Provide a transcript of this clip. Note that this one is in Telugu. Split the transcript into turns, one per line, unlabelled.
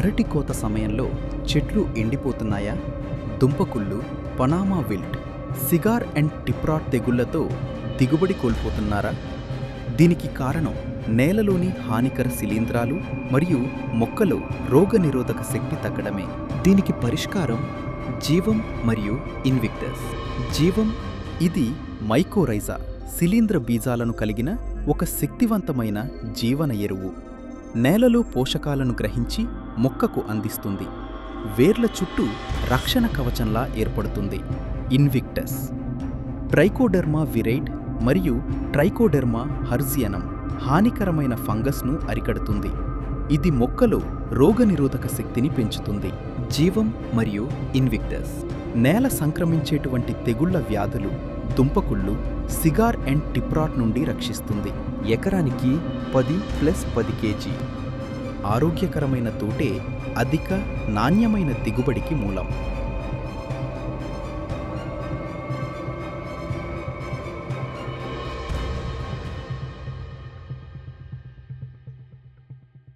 అరటి కోత సమయంలో చెట్లు ఎండిపోతున్నాయా? దుంపకుళ్ళు, పనామా విల్ట్, సిగార్ అండ్ టిప్రాట్ తెగుళ్లతో దిగుబడి కోల్పోతున్నారా? దీనికి కారణం నేలలోని హానికర శిలీంధ్రాలు మరియు మొక్కలో రోగనిరోధక శక్తి తగ్గడమే. దీనికి పరిష్కారం జీవం మరియు ఇన్విక్టస్. జీవం ఇది మైకోరైజా శిలీంద్ర బీజాలను కలిగిన ఒక శక్తివంతమైన జీవన ఎరువు. నేలలో పోషకాలను గ్రహించి మొక్కకు అందిస్తుంది. వేర్ల చుట్టూ రక్షణ కవచంలా ఏర్పడుతుంది. ఇన్విక్టస్ ట్రైకోడెర్మా విరైడ్ మరియు ట్రైకోడెర్మా హర్జియనం హానికరమైన ఫంగస్ను అరికడుతుంది. ఇది మొక్కలో రోగనిరోధక శక్తిని పెంచుతుంది. జీవం మరియు ఇన్విక్టస్ నేల సంక్రమించేటువంటి తెగుళ్ల వ్యాధులు, దుంపకుళ్ళు, సిగార్ అండ్ టిప్రాట్ నుండి రక్షిస్తుంది. ఎకరానికి 10+10 kg. ఆరోగ్యకరమైన తోటే అధిక నాణ్యమైన దిగుబడికి మూలం.